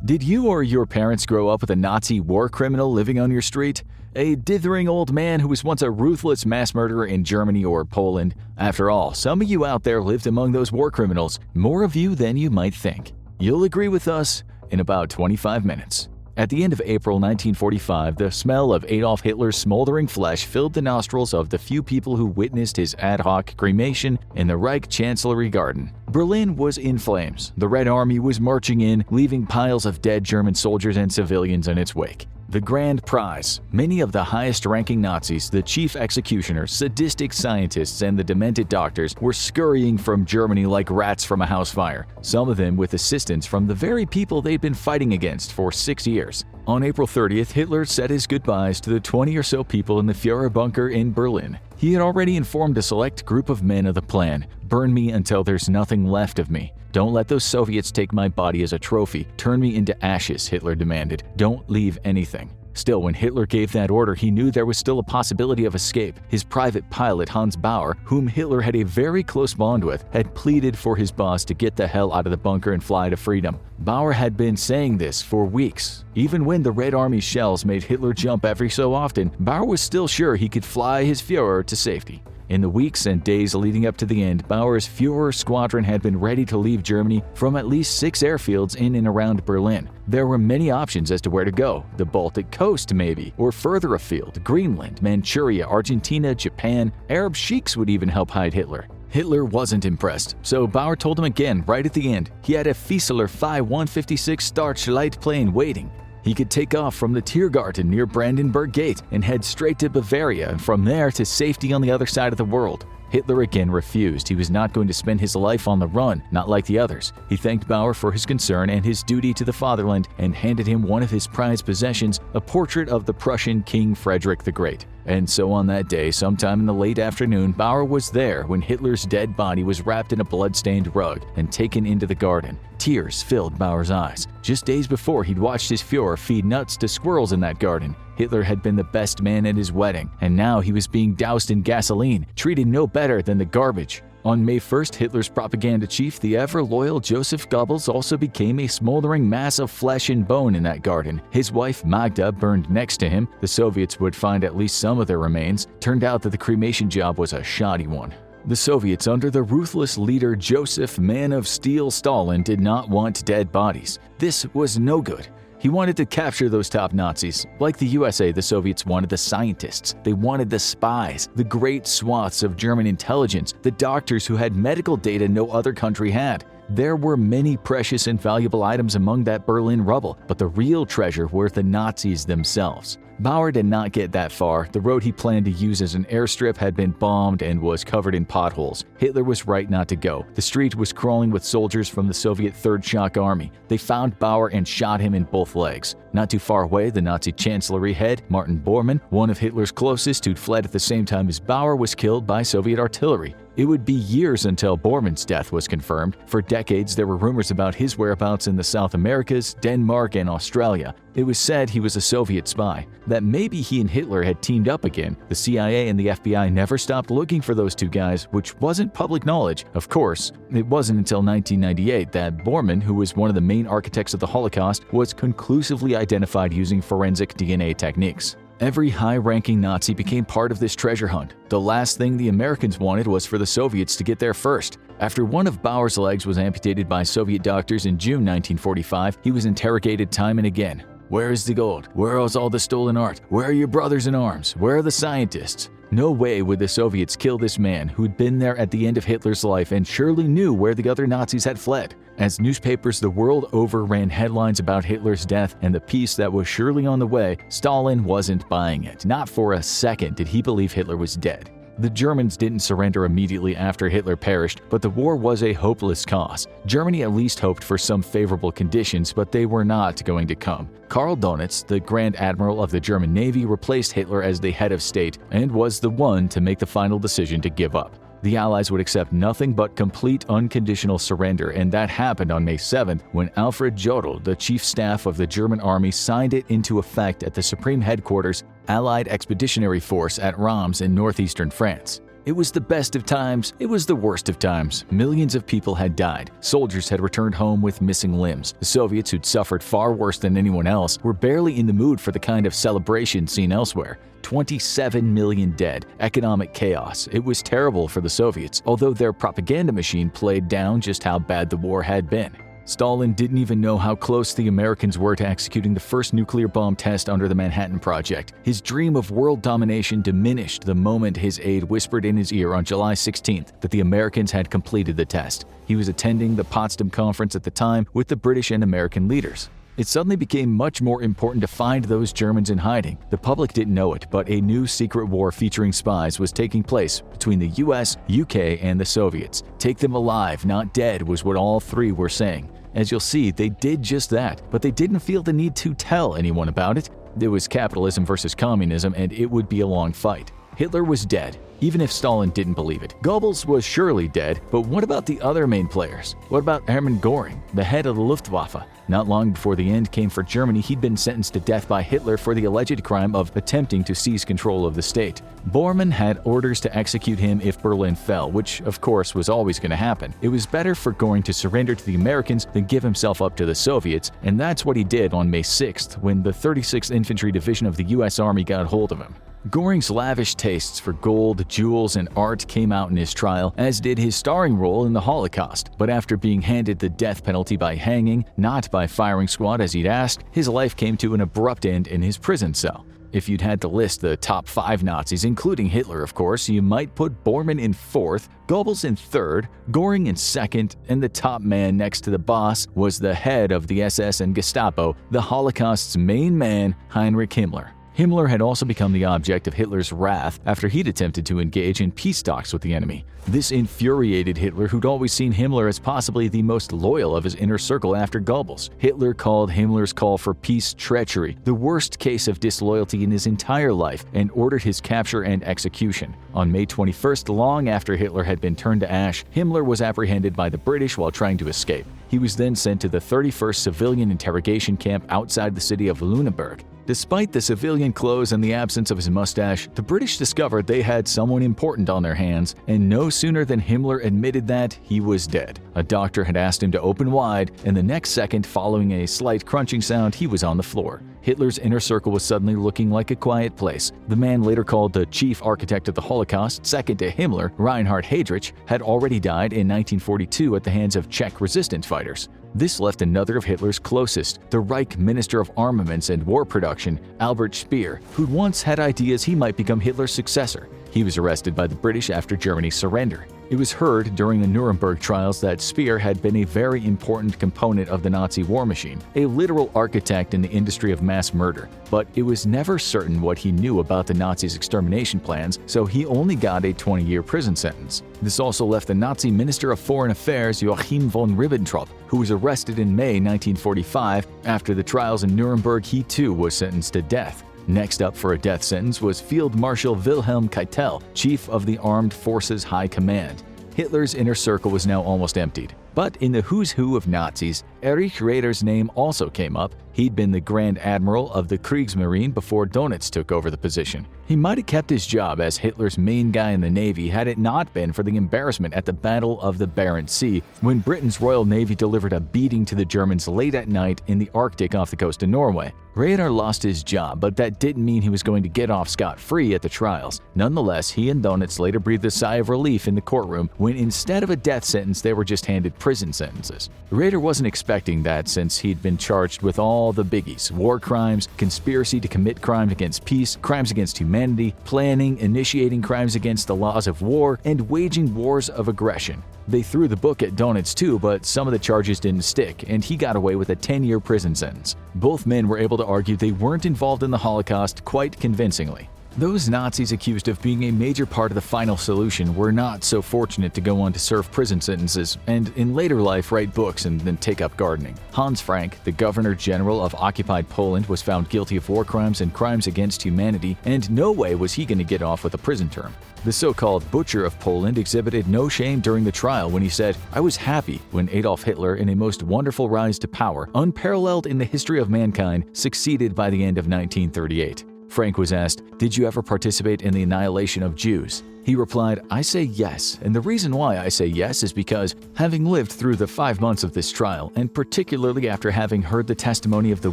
Did you or your parents grow up with a Nazi war criminal living on your street? A dithering old man who was once a ruthless mass murderer in Germany or Poland? After all, some of you out there lived among those war criminals, more of you than you might think. You'll agree with us in about 25 minutes. At the end of April 1945, the smell of Adolf Hitler's smoldering flesh filled the nostrils of the few people who witnessed his ad hoc cremation in the Reich Chancellery Garden. Berlin was in flames. The Red Army was marching in, leaving piles of dead German soldiers and civilians in its wake. The grand prize. Many of the highest-ranking Nazis, the chief executioners, sadistic scientists, and the demented doctors were scurrying from Germany like rats from a house fire, some of them with assistance from the very people they'd been fighting against for 6 years. On April 30th, Hitler said his goodbyes to the 20 or so people in the Führer bunker in Berlin. He had already informed a select group of men of the plan: burn me until there's nothing left of me. Don't let those Soviets take my body as a trophy. Turn me into ashes, Hitler demanded. Don't leave anything. Still, when Hitler gave that order, he knew there was still a possibility of escape. His private pilot, Hans Bauer, whom Hitler had a very close bond with, had pleaded for his boss to get the hell out of the bunker and fly to freedom. Bauer had been saying this for weeks. Even when the Red Army shells made Hitler jump every so often, Bauer was still sure he could fly his Führer to safety. In the weeks and days leading up to the end, Bauer's Führer squadron had been ready to leave Germany from at least 6 airfields in and around Berlin. There were many options as to where to go: the Baltic coast maybe, or further afield, Greenland, Manchuria, Argentina, Japan. Arab sheiks would even help hide Hitler. Hitler wasn't impressed, so Bauer told him again right at the end he had a Fieseler Phi 156 Starch-Light plane waiting. He could take off from the Tiergarten near Brandenburg Gate and head straight to Bavaria, and from there to safety on the other side of the world. Hitler again refused. He was not going to spend his life on the run, not like the others. He thanked Bauer for his concern and his duty to the fatherland and handed him one of his prized possessions, a portrait of the Prussian King Frederick the Great. And so on that day, sometime in the late afternoon, Bauer was there when Hitler's dead body was wrapped in a blood-stained rug and taken into the garden. Tears filled Bauer's eyes. Just days before, he'd watched his Führer feed nuts to squirrels in that garden. Hitler had been the best man at his wedding, and now he was being doused in gasoline, treated no better than the garbage. On May 1st, Hitler's propaganda chief, the ever-loyal Joseph Goebbels, also became a smoldering mass of flesh and bone in that garden. His wife, Magda, burned next to him. The Soviets would find at least some of their remains. Turned out that the cremation job was a shoddy one. The Soviets, under the ruthless leader Joseph "Man of Steel" Stalin, did not want dead bodies. This was no good. He wanted to capture those top Nazis. Like the USA, the Soviets wanted the scientists. They wanted the spies, the great swaths of German intelligence, the doctors who had medical data no other country had. There were many precious and valuable items among that Berlin rubble, but the real treasure were the Nazis themselves. Bauer did not get that far. The road he planned to use as an airstrip had been bombed and was covered in potholes. Hitler was right not to go. The street was crawling with soldiers from the Soviet Third Shock Army. They found Bauer and shot him in both legs. Not too far away, the Nazi Chancellery head, Martin Bormann, one of Hitler's closest who'd fled at the same time as Bauer, was killed by Soviet artillery. It would be years until Bormann's death was confirmed. For decades, there were rumors about his whereabouts in the South Americas, Denmark, and Australia. It was said he was a Soviet spy, that maybe he and Hitler had teamed up again. The CIA and the FBI never stopped looking for those two guys, which wasn't public knowledge. Of course, it wasn't until 1998 that Bormann, who was one of the main architects of the Holocaust, was conclusively identified using forensic DNA techniques. Every high-ranking Nazi became part of this treasure hunt. The last thing the Americans wanted was for the Soviets to get there first. After one of Bauer's legs was amputated by Soviet doctors in June 1945, he was interrogated time and again. Where is the gold? Where is all the stolen art? Where are your brothers in arms? Where are the scientists? No way would the Soviets kill this man who'd been there at the end of Hitler's life and surely knew where the other Nazis had fled. As newspapers the world over ran headlines about Hitler's death and the peace that was surely on the way, Stalin wasn't buying it. Not for a second did he believe Hitler was dead. The Germans didn't surrender immediately after Hitler perished, but the war was a hopeless cause. Germany at least hoped for some favorable conditions, but they were not going to come. Karl Donitz, the Grand Admiral of the German Navy, replaced Hitler as the head of state and was the one to make the final decision to give up. The Allies would accept nothing but complete unconditional surrender, and that happened on May 7th when Alfred Jodl, the chief staff of the German army, signed it into effect at the Supreme Headquarters Allied Expeditionary Force at Reims in northeastern France. It was the best of times, it was the worst of times. Millions of people had died. Soldiers had returned home with missing limbs. The Soviets, who'd suffered far worse than anyone else, were barely in the mood for the kind of celebration seen elsewhere. 27 million dead, economic chaos. It was terrible for the Soviets, although their propaganda machine played down just how bad the war had been. Stalin didn't even know how close the Americans were to executing the first nuclear bomb test under the Manhattan Project. His dream of world domination diminished the moment his aide whispered in his ear on July 16th that the Americans had completed the test. He was attending the Potsdam Conference at the time with the British and American leaders. It suddenly became much more important to find those Germans in hiding. The public didn't know it, but a new secret war featuring spies was taking place between the US, UK, and the Soviets. Take them alive, not dead, was what all three were saying. As you'll see, they did just that, but they didn't feel the need to tell anyone about it. It was capitalism versus communism, and it would be a long fight. Hitler was dead, even if Stalin didn't believe it. Goebbels was surely dead, but what about the other main players? What about Hermann Göring, the head of the Luftwaffe? Not long before the end came for Germany, he'd been sentenced to death by Hitler for the alleged crime of attempting to seize control of the state. Bormann had orders to execute him if Berlin fell, which of course was always going to happen. It was better for Göring to surrender to the Americans than give himself up to the Soviets, and that's what he did on May 6th when the 36th Infantry Division of the US Army got hold of him. Göring's lavish tastes for gold, jewels, and art came out in his trial, as did his starring role in the Holocaust. But after being handed the death penalty by hanging, not by firing squad as he'd asked, his life came to an abrupt end in his prison cell. If you'd had to list the top 5 Nazis, including Hitler of course, you might put Bormann in 4th, Goebbels in 3rd, Göring in 2nd, and the top man next to the boss was the head of the SS and Gestapo, the Holocaust's main man, Heinrich Himmler. Himmler had also become the object of Hitler's wrath after he'd attempted to engage in peace talks with the enemy. This infuriated Hitler, who'd always seen Himmler as possibly the most loyal of his inner circle after Goebbels. Hitler called Himmler's call for peace treachery, the worst case of disloyalty in his entire life, and ordered his capture and execution. On May 21st, long after Hitler had been turned to ash, Himmler was apprehended by the British while trying to escape. He was then sent to the 31st Civilian Interrogation Camp outside the city of Lüneburg. Despite the civilian clothes and the absence of his mustache, the British discovered they had someone important on their hands, and no sooner than Himmler admitted that, he was dead. A doctor had asked him to open wide, and the next second, following a slight crunching sound, he was on the floor. Hitler's inner circle was suddenly looking like a quiet place. The man later called the chief architect of the Holocaust, second to Himmler, Reinhard Heydrich, had already died in 1942 at the hands of Czech resistance fighters. This left another of Hitler's closest, the Reich Minister of Armaments and War Production, Albert Speer, who'd once had ideas he might become Hitler's successor. He was arrested by the British after Germany's surrender. It was heard during the Nuremberg trials that Speer had been a very important component of the Nazi war machine, a literal architect in the industry of mass murder. But it was never certain what he knew about the Nazis' extermination plans, so he only got a 20-year prison sentence. This also left the Nazi Minister of Foreign Affairs Joachim von Ribbentrop, who was arrested in May 1945. After the trials in Nuremberg, he too was sentenced to death. Next up for a death sentence was Field Marshal Wilhelm Keitel, chief of the Armed Forces High Command. Hitler's inner circle was now almost emptied. But in the who's who of Nazis, Erich Raeder's name also came up. He'd been the Grand Admiral of the Kriegsmarine before Dönitz took over the position. He might have kept his job as Hitler's main guy in the Navy had it not been for the embarrassment at the Battle of the Barents Sea, when Britain's Royal Navy delivered a beating to the Germans late at night in the Arctic off the coast of Norway. Raeder lost his job, but that didn't mean he was going to get off scot-free at the trials. Nonetheless, he and Dönitz later breathed a sigh of relief in the courtroom when instead of a death sentence, they were just handed prison sentences. Raeder wasn't expecting that since he'd been charged with all the biggies: war crimes, conspiracy to commit crimes against peace, crimes against humanity, planning, initiating crimes against the laws of war, and waging wars of aggression. They threw the book at Dönitz too, but some of the charges didn't stick, and he got away with a 10-year prison sentence. Both men were able to argue they weren't involved in the Holocaust quite convincingly. Those Nazis accused of being a major part of the final solution were not so fortunate to go on to serve prison sentences and in later life write books and then take up gardening. Hans Frank, the Governor General of occupied Poland, was found guilty of war crimes and crimes against humanity, and no way was he going to get off with a prison term. The so-called Butcher of Poland exhibited no shame during the trial when he said, "I was happy when Adolf Hitler, in a most wonderful rise to power, unparalleled in the history of mankind, succeeded by the end of 1938. Frank was asked, "Did you ever participate in the annihilation of Jews?" He replied, "I say yes, and the reason why I say yes is because, having lived through the 5 months of this trial, and particularly after having heard the testimony of the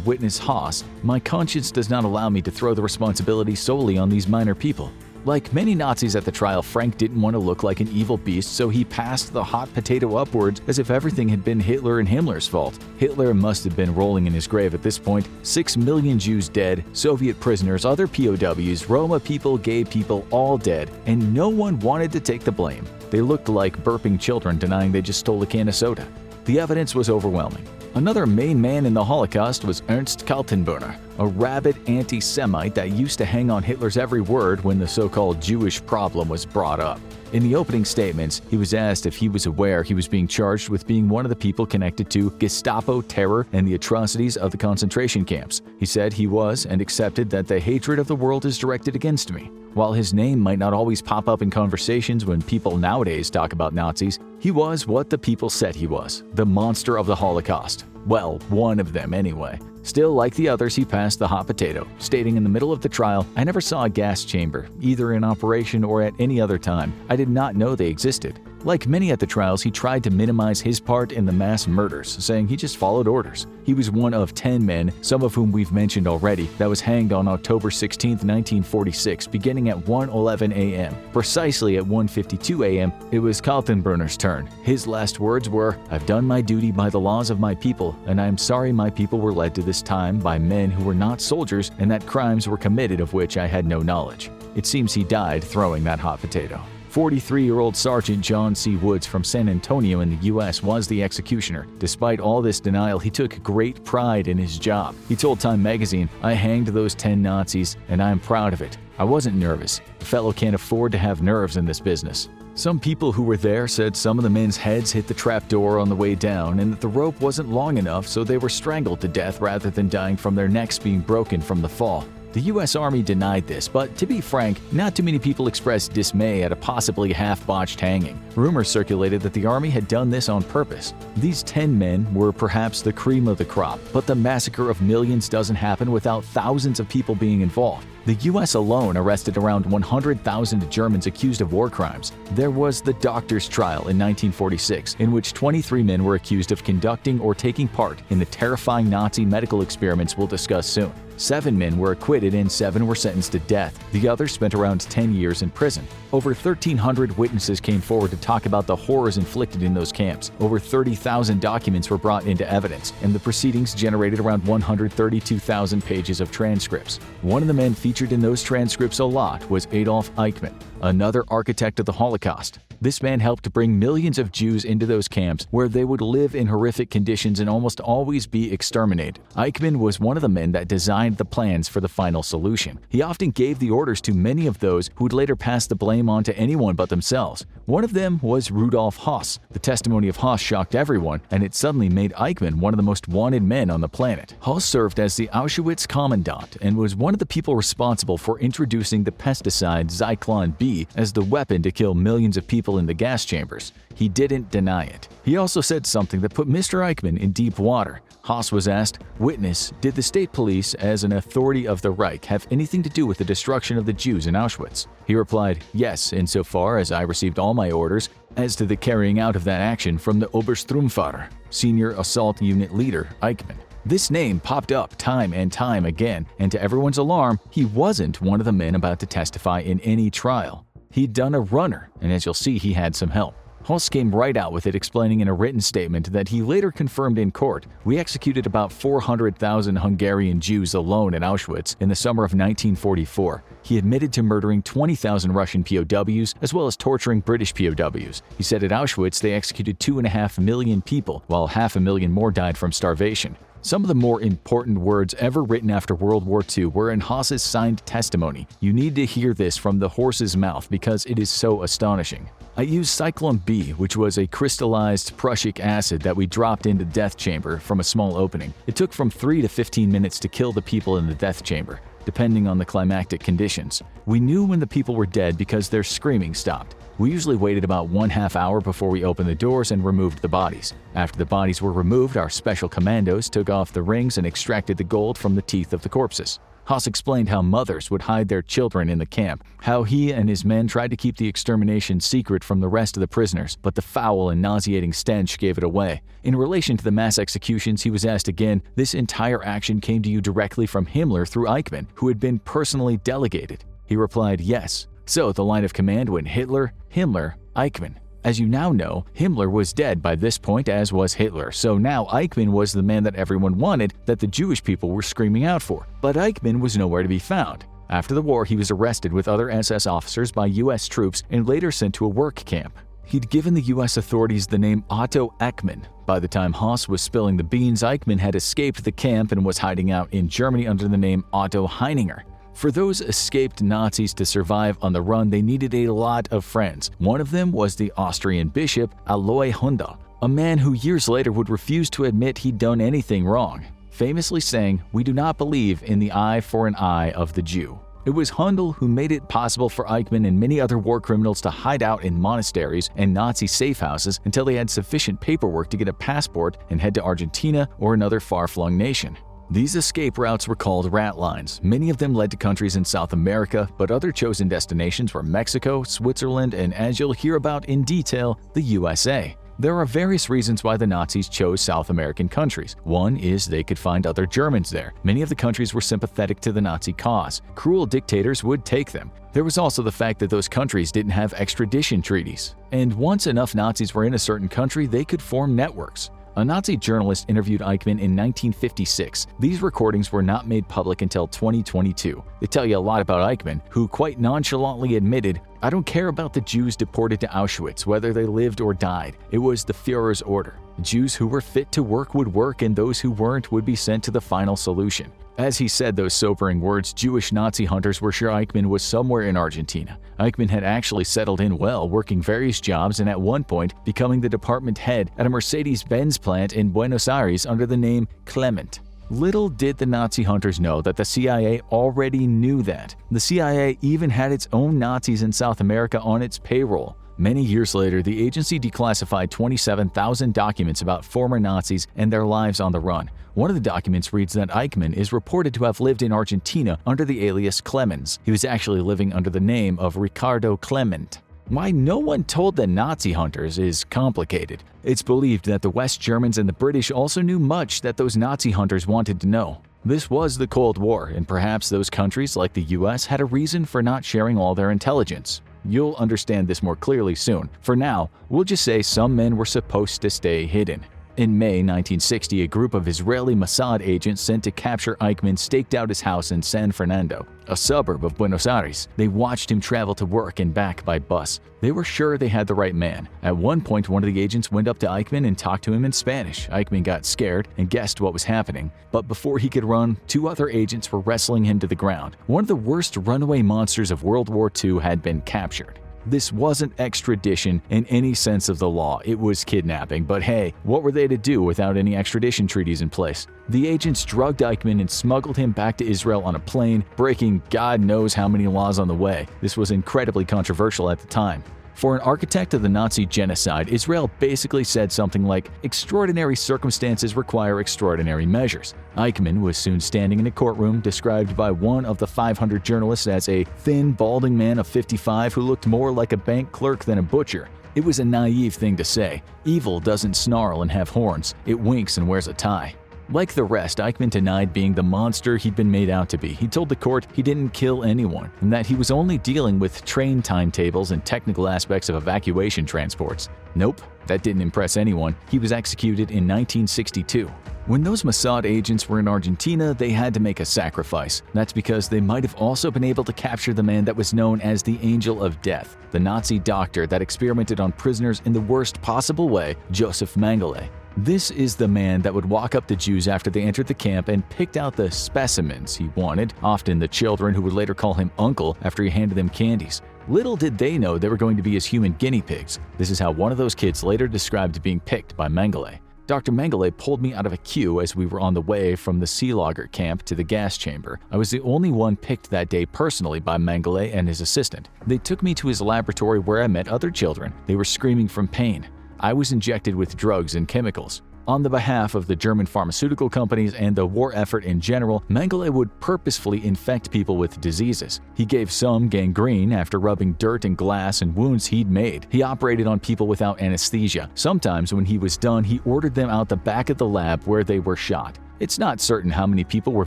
witness Haas, my conscience does not allow me to throw the responsibility solely on these minor people." Like many Nazis at the trial, Frank didn't want to look like an evil beast, so he passed the hot potato upwards as if everything had been Hitler and Himmler's fault. Hitler must have been rolling in his grave at this point. 6 million Jews dead, Soviet prisoners, other POWs, Roma people, gay people, all dead, and no one wanted to take the blame. They looked like burping children denying they just stole a can of soda. The evidence was overwhelming. Another main man in the Holocaust was Ernst Kaltenbrunner, a rabid anti-Semite that used to hang on Hitler's every word when the so-called Jewish problem was brought up. In the opening statements, he was asked if he was aware he was being charged with being one of the people connected to Gestapo terror and the atrocities of the concentration camps. He said he was and accepted that the hatred of the world is directed against me. While his name might not always pop up in conversations when people nowadays talk about Nazis, he was what the people said he was, the monster of the Holocaust. Well, one of them anyway. Still, like the others, he passed the hot potato, stating in the middle of the trial, "I never saw a gas chamber, either in operation or at any other time. I did not know they existed." Like many at the trials, he tried to minimize his part in the mass murders, saying he just followed orders. He was one of 10 men, some of whom we've mentioned already, that was hanged on October 16, 1946, beginning at 1:11 a.m. Precisely at 1:52 a.m., it was Kaltenbrunner's turn. His last words were, "I've done my duty by the laws of my people, and I am sorry my people were led to this time by men who were not soldiers and that crimes were committed of which I had no knowledge." It seems he died throwing that hot potato. 43-year-old Sergeant John C. Woods from San Antonio in the U.S. was the executioner. Despite all this denial, he took great pride in his job. He told Time magazine, "I hanged those 10 Nazis, and I am proud of it. I wasn't nervous. A fellow can't afford to have nerves in this business." Some people who were there said some of the men's heads hit the trap door on the way down and that the rope wasn't long enough, so they were strangled to death rather than dying from their necks being broken from the fall. The U.S. Army denied this, but to be frank, not too many people expressed dismay at a possibly half-botched hanging. Rumors circulated that the Army had done this on purpose. These 10 men were perhaps the cream of the crop, but the massacre of millions doesn't happen without thousands of people being involved. The U.S. alone arrested around 100,000 Germans accused of war crimes. There was the Doctors' Trial in 1946, in which 23 men were accused of conducting or taking part in the terrifying Nazi medical experiments we'll discuss soon. 7 men were acquitted and 7 were sentenced to death. The others spent around 10 years in prison. Over 1,300 witnesses came forward to talk about the horrors inflicted in those camps. Over 30,000 documents were brought into evidence, and the proceedings generated around 132,000 pages of transcripts. One of the men featured in those transcripts a lot was Adolf Eichmann, another architect of the Holocaust. This man helped to bring millions of Jews into those camps where they would live in horrific conditions and almost always be exterminated. Eichmann was one of the men that designed the plans for the final solution. He often gave the orders to many of those who would later pass the blame on to anyone but themselves. One of them was Rudolf Haas. The testimony of Haas shocked everyone, and it suddenly made Eichmann one of the most wanted men on the planet. Haas served as the Auschwitz commandant and was one of the people responsible for introducing the pesticide Zyklon B as the weapon to kill millions of people in the gas chambers. He didn't deny it. He also said something that put Mr. Eichmann in deep water. Haas was asked, "Witness, did the state police, as an authority of the Reich, have anything to do with the destruction of the Jews in Auschwitz?" He replied, "Yes, insofar as I received all my orders as to the carrying out of that action from the Obersturmführer, senior assault unit leader, Eichmann." This name popped up time and time again, and to everyone's alarm, he wasn't one of the men about to testify in any trial. He'd done a runner, and as you'll see, he had some help. Haas came right out with it, explaining in a written statement that he later confirmed in court, "We executed about 400,000 Hungarian Jews alone in Auschwitz in the summer of 1944. He admitted to murdering 20,000 Russian POWs as well as torturing British POWs. He said at Auschwitz they executed 2.5 million people, while 500,000 more died from starvation." Some of the more important words ever written after World War II were in Haas's signed testimony. You need to hear this from the horse's mouth because it is so astonishing. "I used Zyklon B, which was a crystallized prussic acid that we dropped into the death chamber from a small opening. It took from 3 to 15 minutes to kill the people in the death chamber, depending on the climactic conditions. We knew when the people were dead because their screaming stopped. We usually waited about 1/2 hour before we opened the doors and removed the bodies. After the bodies were removed, our special commandos took off the rings and extracted the gold from the teeth of the corpses." Haas explained how mothers would hide their children in the camp, how he and his men tried to keep the extermination secret from the rest of the prisoners, but the foul and nauseating stench gave it away. In relation to the mass executions, he was asked again, this entire action came to you directly from Himmler through Eichmann, who had been personally delegated. He replied, yes. So the line of command went Hitler, Himmler, Eichmann. As you now know, Himmler was dead by this point, as was Hitler, so now Eichmann was the man that everyone wanted, that the Jewish people were screaming out for. But Eichmann was nowhere to be found. After the war, he was arrested with other SS officers by US troops and later sent to a work camp. He'd given the US authorities the name Otto Eckmann. By the time Haas was spilling the beans, Eichmann had escaped the camp and was hiding out in Germany under the name Otto Heininger. For those escaped Nazis to survive on the run, they needed a lot of friends. One of them was the Austrian bishop Alois Hundal, a man who years later would refuse to admit he'd done anything wrong, famously saying, "We do not believe in the eye for an eye of the Jew." It was Hundal who made it possible for Eichmann and many other war criminals to hide out in monasteries and Nazi safe houses until they had sufficient paperwork to get a passport and head to Argentina or another far-flung nation. These escape routes were called rat lines. Many of them led to countries in South America, but other chosen destinations were Mexico, Switzerland, and as you'll hear about in detail, the USA. There are various reasons why the Nazis chose South American countries. One is they could find other Germans there. Many of the countries were sympathetic to the Nazi cause. Cruel dictators would take them. There was also the fact that those countries didn't have extradition treaties. And once enough Nazis were in a certain country, they could form networks. A Nazi journalist interviewed Eichmann in 1956. These recordings were not made public until 2022. They tell you a lot about Eichmann, who quite nonchalantly admitted, "I don't care about the Jews deported to Auschwitz, whether they lived or died. It was the Führer's order. Jews who were fit to work would work, and those who weren't would be sent to the final solution." As he said those sobering words, Jewish Nazi hunters were sure Eichmann was somewhere in Argentina. Eichmann had actually settled in well, working various jobs and at one point becoming the department head at a Mercedes-Benz plant in Buenos Aires under the name Clement. Little did the Nazi hunters know that the CIA already knew that. The CIA even had its own Nazis in South America on its payroll. Many years later, the agency declassified 27,000 documents about former Nazis and their lives on the run. One of the documents reads that Eichmann is reported to have lived in Argentina under the alias Clemens. He was actually living under the name of Ricardo Clement. Why no one told the Nazi hunters is complicated. It's believed that the West Germans and the British also knew much that those Nazi hunters wanted to know. This was the Cold War, and perhaps those countries like the US had a reason for not sharing all their intelligence. You'll understand this more clearly soon. For now, we'll just say some men were supposed to stay hidden. In May 1960, a group of Israeli Mossad agents sent to capture Eichmann staked out his house in San Fernando, a suburb of Buenos Aires. They watched him travel to work and back by bus. They were sure they had the right man. At one point, one of the agents went up to Eichmann and talked to him in Spanish. Eichmann got scared and guessed what was happening. But before he could run, two other agents were wrestling him to the ground. One of the worst runaway monsters of World War II had been captured. This wasn't extradition in any sense of the law, it was kidnapping, but hey, what were they to do without any extradition treaties in place? The agents drugged Eichmann and smuggled him back to Israel on a plane, breaking God knows how many laws on the way. This was incredibly controversial at the time. For an architect of the Nazi genocide, Israel basically said something like, "Extraordinary circumstances require extraordinary measures." Eichmann was soon standing in a courtroom described by one of the 500 journalists as a thin, balding man of 55 who looked more like a bank clerk than a butcher. It was a naive thing to say. Evil doesn't snarl and have horns, it winks and wears a tie. Like the rest, Eichmann denied being the monster he'd been made out to be. He told the court he didn't kill anyone and that he was only dealing with train timetables and technical aspects of evacuation transports. Nope, that didn't impress anyone. He was executed in 1962. When those Mossad agents were in Argentina, they had to make a sacrifice. That's because they might have also been able to capture the man that was known as the Angel of Death, the Nazi doctor that experimented on prisoners in the worst possible way, Joseph Mengele. This is the man that would walk up to Jews after they entered the camp and picked out the specimens he wanted, often the children who would later call him uncle after he handed them candies. Little did they know they were going to be his human guinea pigs. This is how one of those kids later described being picked by Mengele. Dr. Mengele pulled me out of a queue as we were on the way from the sea logger camp to the gas chamber. I was the only one picked that day personally by Mengele and his assistant. They took me to his laboratory where I met other children. They were screaming from pain. I was injected with drugs and chemicals. On the behalf of the German pharmaceutical companies and the war effort in general, Mengele would purposefully infect people with diseases. He gave some gangrene after rubbing dirt and glass and wounds he'd made. He operated on people without anesthesia. Sometimes when he was done, he ordered them out the back of the lab where they were shot. It's not certain how many people were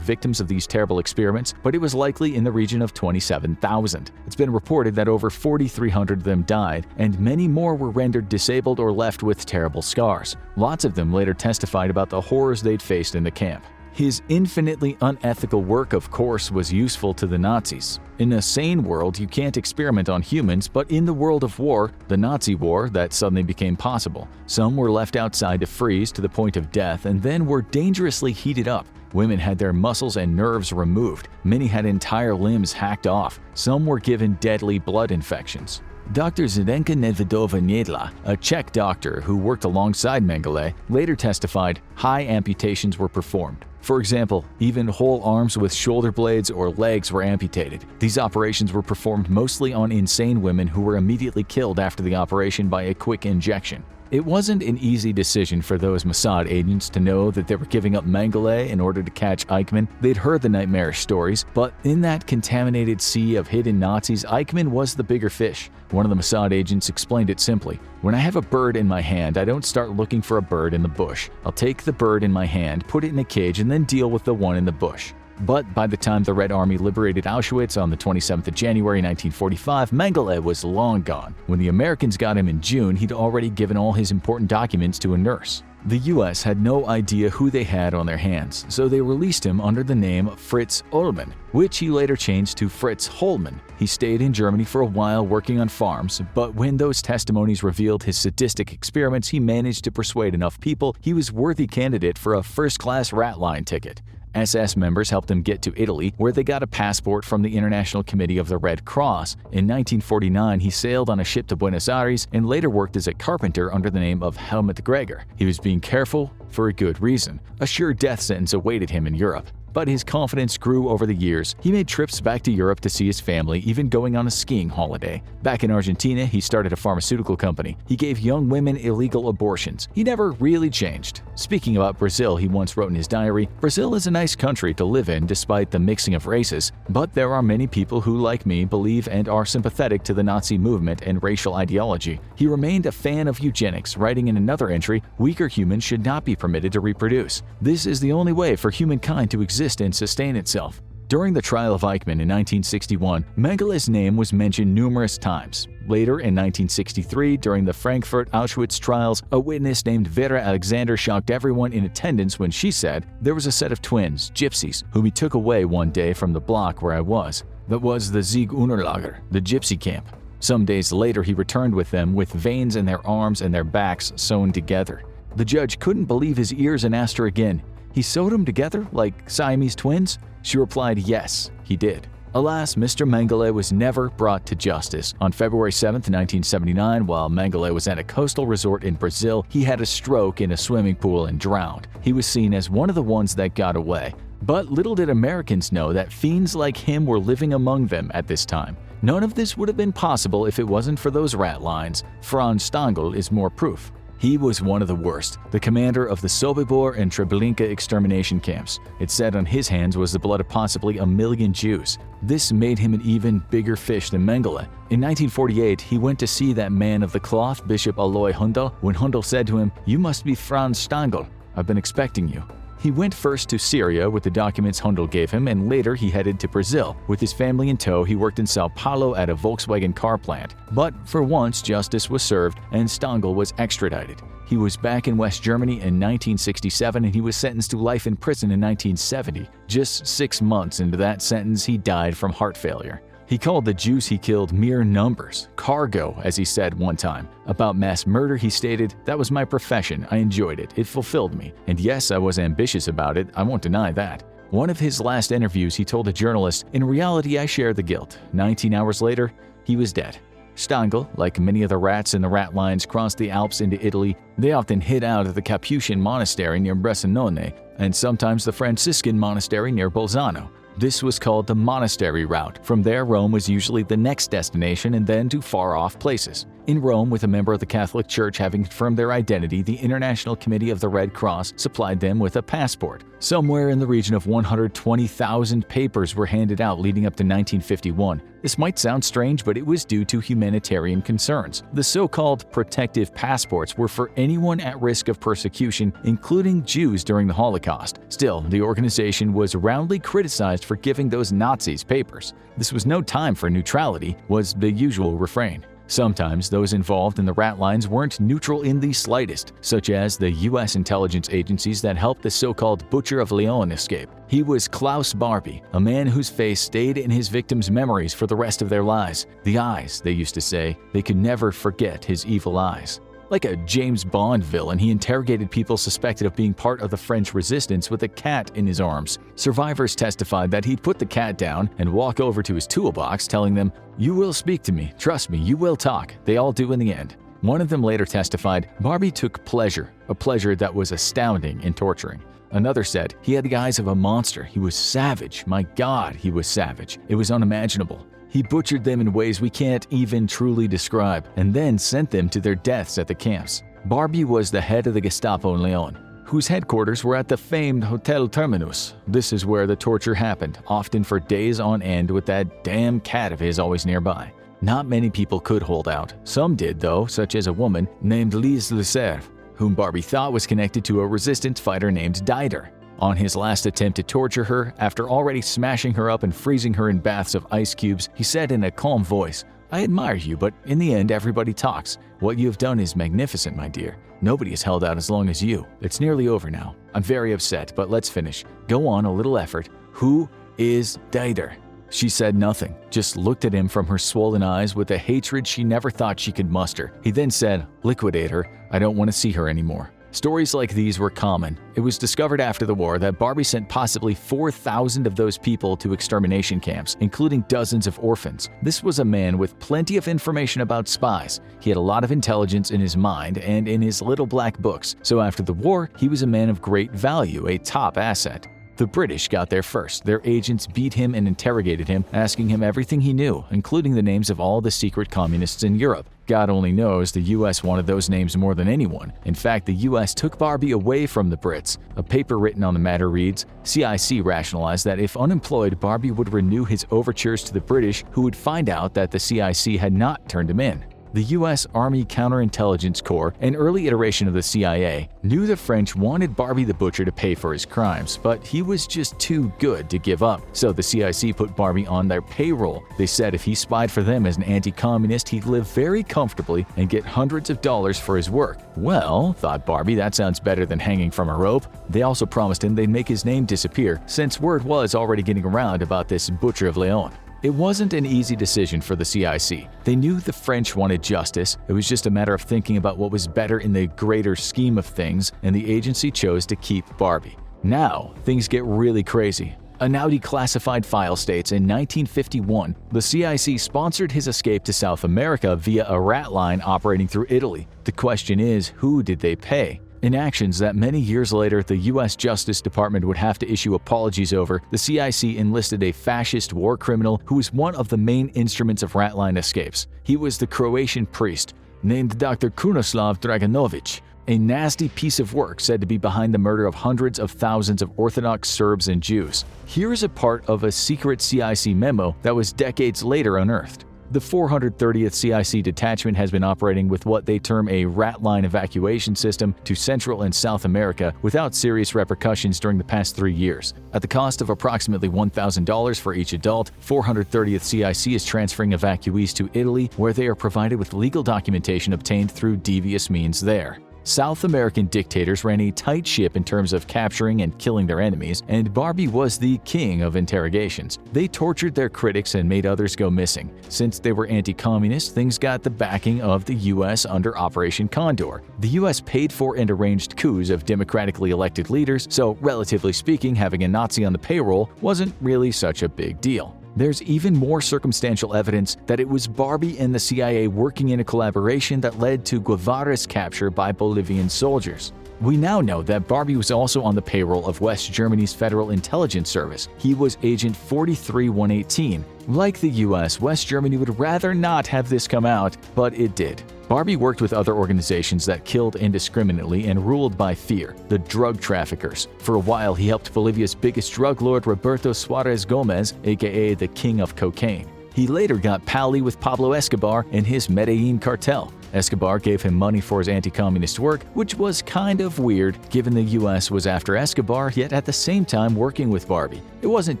victims of these terrible experiments, but it was likely in the region of 27,000. It's been reported that over 4,300 of them died, and many more were rendered disabled or left with terrible scars. Lots of them later testified about the horrors they'd faced in the camp. His infinitely unethical work, of course, was useful to the Nazis. In a sane world, you can't experiment on humans, but in the world of war, the Nazi war, that suddenly became possible. Some were left outside to freeze to the point of death and then were dangerously heated up. Women had their muscles and nerves removed. Many had entire limbs hacked off. Some were given deadly blood infections. Dr. Zdenka Nedvedova-Niedla, a Czech doctor who worked alongside Mengele, later testified high amputations were performed. For example, even whole arms with shoulder blades or legs were amputated. These operations were performed mostly on insane women who were immediately killed after the operation by a quick injection. It wasn't an easy decision for those Mossad agents to know that they were giving up Mengele in order to catch Eichmann. They'd heard the nightmarish stories, but in that contaminated sea of hidden Nazis, Eichmann was the bigger fish. One of the Mossad agents explained it simply. "When I have a bird in my hand, I don't start looking for a bird in the bush. I'll take the bird in my hand, put it in a cage, and then deal with the one in the bush." But by the time the Red Army liberated Auschwitz on the 27th of January 1945, Mengele was long gone. When the Americans got him in June, he'd already given all his important documents to a nurse. The US had no idea who they had on their hands, so they released him under the name Fritz Ullmann, which he later changed to Fritz Hollmann. He stayed in Germany for a while working on farms, but when those testimonies revealed his sadistic experiments, he managed to persuade enough people he was worthy candidate for a first-class rat line ticket. SS members helped him get to Italy, where they got a passport from the International Committee of the Red Cross. In 1949, he sailed on a ship to Buenos Aires and later worked as a carpenter under the name of Helmut Greger. He was being careful for a good reason. A sure death sentence awaited him in Europe. But his confidence grew over the years. He made trips back to Europe to see his family, even going on a skiing holiday. Back in Argentina, he started a pharmaceutical company. He gave young women illegal abortions. He never really changed. Speaking about Brazil, he once wrote in his diary, "Brazil is a nice country to live in despite the mixing of races, but there are many people who, like me, believe and are sympathetic to the Nazi movement and racial ideology." He remained a fan of eugenics, writing in another entry, "Weaker humans should not be permitted to reproduce. This is the only way for humankind to exist and sustain itself." During the trial of Eichmann in 1961, Mengele's name was mentioned numerous times. Later, in 1963, during the Frankfurt Auschwitz trials, a witness named Vera Alexander shocked everyone in attendance when she said, "There was a set of twins, gypsies, whom he took away one day from the block where I was. That was the Ziegunterlager, the gypsy camp. Some days later, he returned with them with veins in their arms and their backs sewn together." The judge couldn't believe his ears and asked her again, "He sewed them together like Siamese twins?" She replied, "Yes, he did." Alas, Mr. Mengele was never brought to justice. On February 7, 1979, while Mengele was at a coastal resort in Brazil, he had a stroke in a swimming pool and drowned. He was seen as one of the ones that got away. But little did Americans know that fiends like him were living among them at this time. None of this would have been possible if it wasn't for those rat lines. Franz Stangl is more proof. He was one of the worst, the commander of the Sobibor and Treblinka extermination camps. It's said on his hands was the blood of possibly 1 million Jews. This made him an even bigger fish than Mengele. In 1948, he went to see that man of the cloth, Bishop Aloy Hundal, when Hundal said to him, "You must be Franz Stangl. I've been expecting you." He went first to Syria with the documents Hundal gave him, and later he headed to Brazil. With his family in tow, he worked in Sao Paulo at a Volkswagen car plant. But for once, justice was served and Stangl was extradited. He was back in West Germany in 1967 and he was sentenced to life in prison in 1970. Just 6 months into that sentence, he died from heart failure. He called the Jews he killed mere numbers, cargo, as he said one time. About mass murder, he stated, "That was my profession. I enjoyed it. It fulfilled me. And yes, I was ambitious about it. I won't deny that." One of his last interviews, he told a journalist, "In reality, I share the guilt." 19 hours later, he was dead. Stangl, like many of the rats in the rat lines, crossed the Alps into Italy. They often hid out at the Capuchin monastery near Bressanone, and sometimes the Franciscan monastery near Bolzano. This was called the monastery route. From there, Rome was usually the next destination and then to far-off places. In Rome, with a member of the Catholic Church having confirmed their identity, the International Committee of the Red Cross supplied them with a passport. Somewhere in the region of 120,000 papers were handed out leading up to 1951. This might sound strange, but it was due to humanitarian concerns. The so-called protective passports were for anyone at risk of persecution, including Jews during the Holocaust. Still, the organization was roundly criticized for giving those Nazis papers. This was no time for neutrality, was the usual refrain. Sometimes those involved in the rat lines weren't neutral in the slightest, such as the U.S. intelligence agencies that helped the so-called Butcher of Leon escape. He was Klaus Barbie, a man whose face stayed in his victims' memories for the rest of their lives. The eyes, they used to say, they could never forget his evil eyes. Like a James Bond villain, he interrogated people suspected of being part of the French resistance with a cat in his arms. Survivors testified that he'd put the cat down and walk over to his toolbox, telling them, "You will speak to me, trust me, you will talk." They all do in the end. One of them later testified, Barbie took pleasure, a pleasure that was astounding in torturing. Another said, he had the eyes of a monster, he was savage, my God, he was savage, it was unimaginable. He butchered them in ways we can't even truly describe, and then sent them to their deaths at the camps. Barbie was the head of the Gestapo in Leon, whose headquarters were at the famed Hotel Terminus. This is where the torture happened, often for days on end with that damn cat of his always nearby. Not many people could hold out. Some did though, such as a woman named Lise Leserve, whom Barbie thought was connected to a resistance fighter named Dider. On his last attempt to torture her, after already smashing her up and freezing her in baths of ice cubes, he said in a calm voice, "I admire you, but in the end everybody talks. What you have done is magnificent, my dear. Nobody has held out as long as you. It's nearly over now. I'm very upset, but let's finish. Go on, a little effort. Who is Dider?" She said nothing, just looked at him from her swollen eyes with a hatred she never thought she could muster. He then said, "Liquidate her. I don't want to see her anymore." Stories like these were common. It was discovered after the war that Barbie sent possibly 4,000 of those people to extermination camps, including dozens of orphans. This was a man with plenty of information about spies. He had a lot of intelligence in his mind and in his little black books, so after the war, he was a man of great value, a top asset. The British got there first. Their agents beat him and interrogated him, asking him everything he knew, including the names of all the secret communists in Europe. God only knows the US wanted those names more than anyone. In fact, the US took Barbie away from the Brits. A paper written on the matter reads, CIC rationalized that if unemployed, Barbie would renew his overtures to the British, who would find out that the CIC had not turned him in. The U.S. Army Counterintelligence Corps, an early iteration of the CIA, knew the French wanted Barbie the Butcher to pay for his crimes, but he was just too good to give up, so the CIC put Barbie on their payroll. They said if he spied for them as an anti-communist, he'd live very comfortably and get hundreds of dollars for his work. Well, thought Barbie, that sounds better than hanging from a rope. They also promised him they'd make his name disappear, since word was already getting around about this Butcher of Leon. It wasn't an easy decision for the CIC. They knew the French wanted justice. It was just a matter of thinking about what was better in the greater scheme of things, and the agency chose to keep Barbie. Now, things get really crazy. A now declassified file states in 1951, the CIC sponsored his escape to South America via a rat line operating through Italy. The question is, who did they pay? In actions that many years later the U.S. Justice Department would have to issue apologies over, the CIC enlisted a fascist war criminal who was one of the main instruments of ratline escapes. He was the Croatian priest named Dr. Krunoslav Draganovic, a nasty piece of work said to be behind the murder of hundreds of thousands of Orthodox Serbs and Jews. Here is a part of a secret CIC memo that was decades later unearthed. The 430th CIC detachment has been operating with what they term a rat line evacuation system to Central and South America without serious repercussions during the past 3 years. At the cost of approximately $1,000 for each adult, 430th CIC is transferring evacuees to Italy, where they are provided with legal documentation obtained through devious means there. South American dictators ran a tight ship in terms of capturing and killing their enemies, and Barbie was the king of interrogations. They tortured their critics and made others go missing. Since they were anti-communist, things got the backing of the U.S. under Operation Condor. The U.S. paid for and arranged coups of democratically elected leaders, so relatively speaking, having a Nazi on the payroll wasn't really such a big deal. There's even more circumstantial evidence that it was Barbie and the CIA working in a collaboration that led to Guevara's capture by Bolivian soldiers. We now know that Barbie was also on the payroll of West Germany's Federal Intelligence Service. He was Agent 43118. Like the US, West Germany would rather not have this come out, but it did. Barbie worked with other organizations that killed indiscriminately and ruled by fear, the drug traffickers. For a while, he helped Bolivia's biggest drug lord Roberto Suarez Gomez, aka the King of Cocaine. He later got pally with Pablo Escobar and his Medellin cartel. Escobar gave him money for his anti-communist work, which was kind of weird given the US was after Escobar, yet at the same time working with Barbie. It wasn't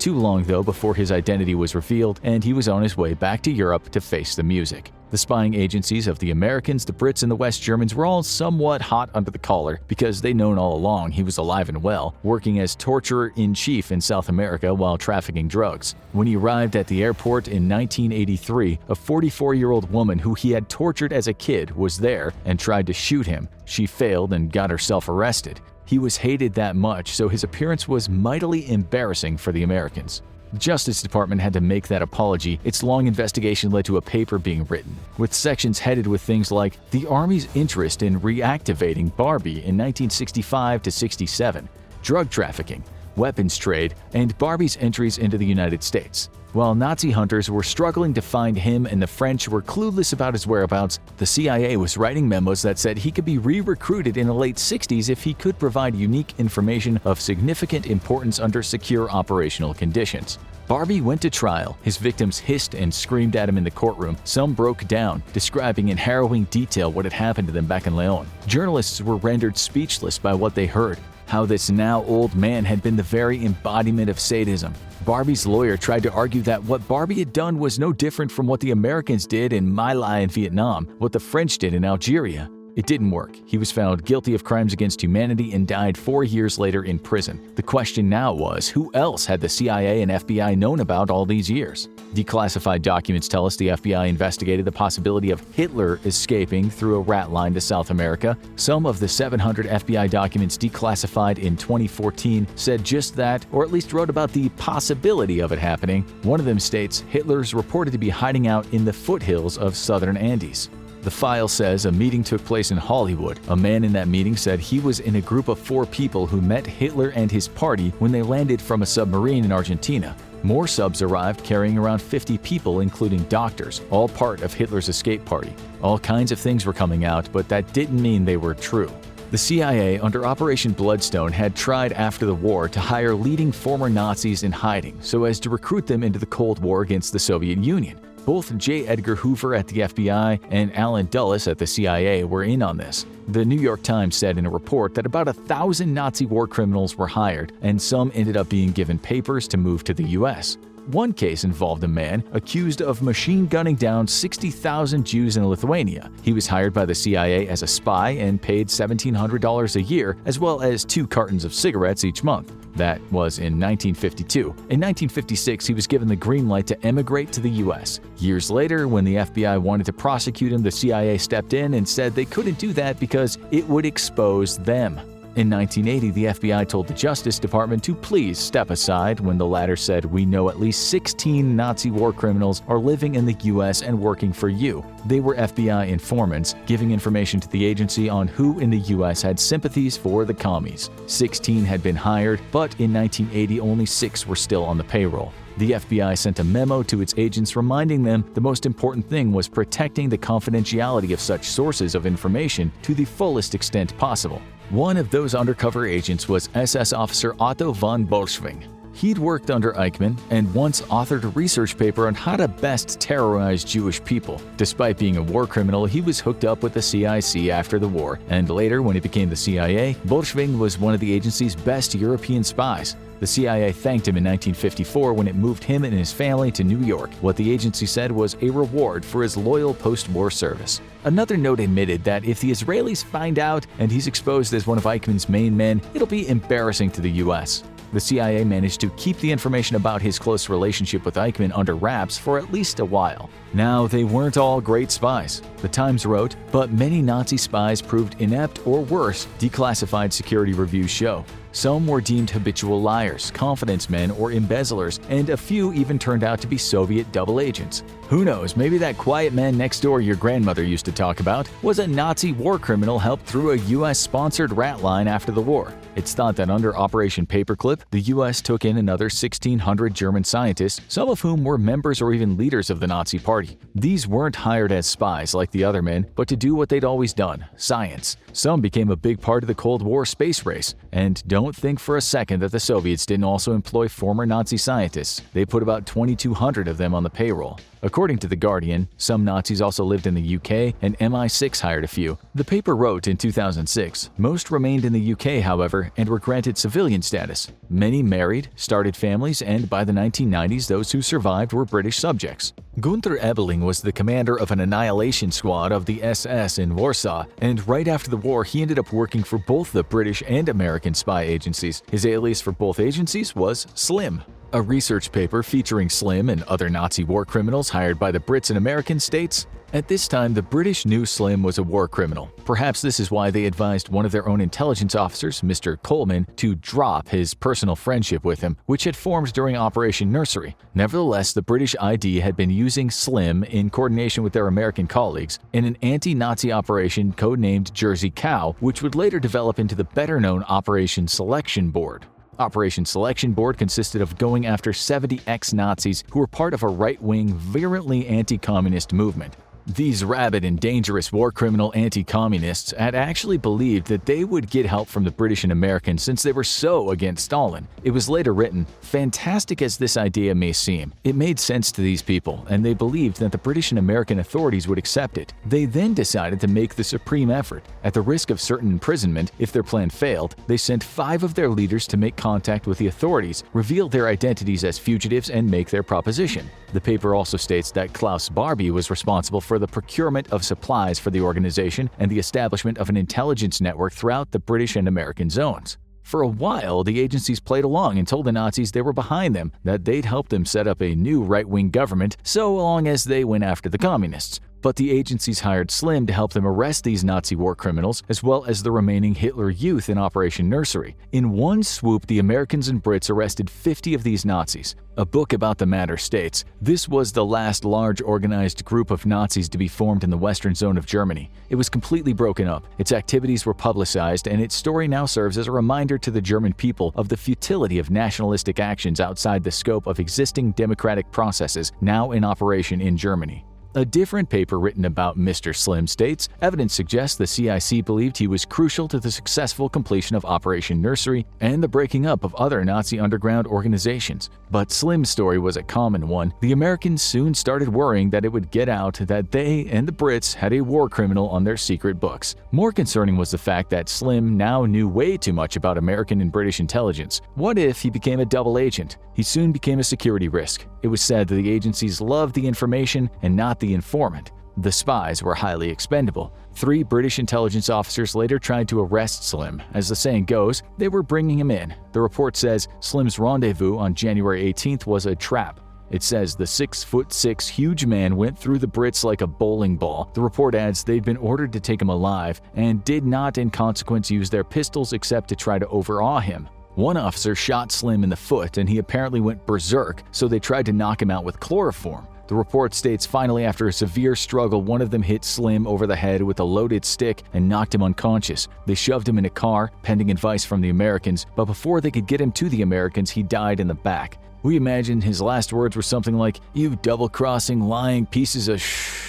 too long though before his identity was revealed and he was on his way back to Europe to face the music. The spying agencies of the Americans, the Brits, and the West Germans were all somewhat hot under the collar because they'd known all along he was alive and well, working as torturer-in-chief in South America while trafficking drugs. When he arrived at the airport in 1983, a 44-year-old woman who he had tortured as a kid was there and tried to shoot him. She failed and got herself arrested. He was hated that much, so his appearance was mightily embarrassing for the Americans. The Justice Department had to make that apology. Its long investigation led to a paper being written, with sections headed with things like the Army's interest in reactivating Barbie in 1965 to 67, drug trafficking, weapons trade, and Barbie's entries into the United States. While Nazi hunters were struggling to find him and the French were clueless about his whereabouts, the CIA was writing memos that said he could be re-recruited in the late 60s if he could provide unique information of significant importance under secure operational conditions. Barbie went to trial. His victims hissed and screamed at him in the courtroom. Some broke down, describing in harrowing detail what had happened to them back in Leon. Journalists were rendered speechless by what they heard. How this now old man had been the very embodiment of sadism. Barbie's lawyer tried to argue that what Barbie had done was no different from what the Americans did in My Lai in Vietnam, what the French did in Algeria. It didn't work. He was found guilty of crimes against humanity and died 4 years later in prison. The question now was, who else had the CIA and FBI known about all these years? Declassified documents tell us the FBI investigated the possibility of Hitler escaping through a rat line to South America. Some of the 700 FBI documents declassified in 2014 said just that, or at least wrote about the possibility of it happening. One of them states Hitler's reported to be hiding out in the foothills of southern Andes. The file says a meeting took place in Hollywood. A man in that meeting said he was in a group of 4 people who met Hitler and his party when they landed from a submarine in Argentina. More subs arrived carrying around 50 people, including doctors, all part of Hitler's escape party. All kinds of things were coming out, but that didn't mean they were true. The CIA, under Operation Bloodstone, had tried after the war to hire leading former Nazis in hiding so as to recruit them into the Cold War against the Soviet Union. Both J. Edgar Hoover at the FBI and Allen Dulles at the CIA were in on this. The New York Times said in a report that about 1,000 Nazi war criminals were hired, and some ended up being given papers to move to the U.S. One case involved a man accused of machine gunning down 60,000 Jews in Lithuania. He was hired by the CIA as a spy and paid $1,700 a year, as well as 2 cartons of cigarettes each month. That was in 1952. In 1956, he was given the green light to emigrate to the U.S. Years later, when the FBI wanted to prosecute him, the CIA stepped in and said they couldn't do that because it would expose them. In 1980, the FBI told the Justice Department to please step aside when the latter said, "We know at least 16 Nazi war criminals are living in the U.S. and working for you." They were FBI informants, giving information to the agency on who in the U.S. had sympathies for the commies. 16 had been hired, but in 1980 only 6 were still on the payroll. The FBI sent a memo to its agents reminding them the most important thing was protecting the confidentiality of such sources of information to the fullest extent possible. One of those undercover agents was SS Officer Otto von Bolschwing. He'd worked under Eichmann and once authored a research paper on how to best terrorize Jewish people. Despite being a war criminal, he was hooked up with the CIC after the war, and later, when he became the CIA, Bolschwing was one of the agency's best European spies. The CIA thanked him in 1954 when it moved him and his family to New York, what the agency said was a reward for his loyal post-war service. Another note admitted that if the Israelis find out and he's exposed as one of Eichmann's main men, it'll be embarrassing to the U.S. The CIA managed to keep the information about his close relationship with Eichmann under wraps for at least a while. Now, they weren't all great spies. The Times wrote, but many Nazi spies proved inept or worse, declassified security reviews show. Some were deemed habitual liars, confidence men, or embezzlers, and a few even turned out to be Soviet double agents. Who knows, maybe that quiet man next door your grandmother used to talk about was a Nazi war criminal helped through a US-sponsored rat line after the war. It's thought that under Operation Paperclip, the US took in another 1,600 German scientists, some of whom were members or even leaders of the Nazi Party. These weren't hired as spies like the other men, but to do what they'd always done – science. Some became a big part of the Cold War space race. And don't think for a second that the Soviets didn't also employ former Nazi scientists. They put about 2,200 of them on the payroll. According to The Guardian, some Nazis also lived in the UK, and MI6 hired a few. The paper wrote in 2006, most remained in the UK, however, and were granted civilian status. Many married, started families, and by the 1990s, those who survived were British subjects. Gunther Ebeling was the commander of an annihilation squad of the SS in Warsaw, and right after the war, he ended up working for both the British and American spy agencies. His alias for both agencies was Slim. A research paper featuring Slim and other Nazi war criminals hired by the Brits and Americans states, "At this time, the British knew Slim was a war criminal. Perhaps this is why they advised one of their own intelligence officers, Mr. Coleman, to drop his personal friendship with him, which had formed during Operation Nursery. Nevertheless, the British ID had been using Slim in coordination with their American colleagues in an anti-Nazi operation codenamed Jersey Cow, which would later develop into the better-known Operation Selection Board. Operation Selection Board consisted of going after 70 ex-Nazis who were part of a right-wing, virulently anti-communist movement. These rabid and dangerous war criminal anti-communists had actually believed that they would get help from the British and Americans since they were so against Stalin. It was later written, fantastic as this idea may seem, it made sense to these people, and they believed that the British and American authorities would accept it. They then decided to make the supreme effort. At the risk of certain imprisonment, if their plan failed, they sent 5 of their leaders to make contact with the authorities, reveal their identities as fugitives, and make their proposition. The paper also states that Klaus Barbie was responsible for the procurement of supplies for the organization and the establishment of an intelligence network throughout the British and American zones. For a while, the agencies played along and told the Nazis they were behind them, that they'd help them set up a new right-wing government so long as they went after the communists. But the agencies hired Slim to help them arrest these Nazi war criminals, as well as the remaining Hitler Youth in Operation Nursery. In one swoop, the Americans and Brits arrested 50 of these Nazis. A book about the matter states, this was the last large organized group of Nazis to be formed in the western zone of Germany. It was completely broken up, its activities were publicized, and its story now serves as a reminder to the German people of the futility of nationalistic actions outside the scope of existing democratic processes now in operation in Germany. A different paper written about Mr. Slim states, evidence suggests the CIC believed he was crucial to the successful completion of Operation Nursery and the breaking up of other Nazi underground organizations. But Slim's story was a common one. The Americans soon started worrying that it would get out that they and the Brits had a war criminal on their secret books. More concerning was the fact that Slim now knew way too much about American and British intelligence. What if he became a double agent? He soon became a security risk. It was said that the agencies loved the information and not the informant. The spies were highly expendable. 3 British intelligence officers later tried to arrest Slim. As the saying goes, they were bringing him in. The report says Slim's rendezvous on January 18th was a trap. It says the 6'6" huge man went through the Brits like a bowling ball. The report adds they'd been ordered to take him alive and did not in consequence use their pistols except to try to overawe him. One officer shot Slim in the foot and he apparently went berserk, so they tried to knock him out with chloroform. The report states finally after a severe struggle, one of them hit Slim over the head with a loaded stick and knocked him unconscious. They shoved him in a car, pending advice from the Americans, but before they could get him to the Americans, he died in the back. We imagine his last words were something like, "You double-crossing, lying pieces of shh."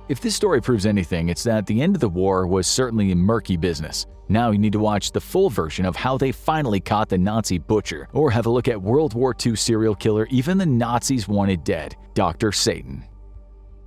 If this story proves anything, it's that the end of the war was certainly a murky business. Now you need to watch the full version of how they finally caught the Nazi butcher, or have a look at World War II serial killer even the Nazis wanted dead, Dr. Satan.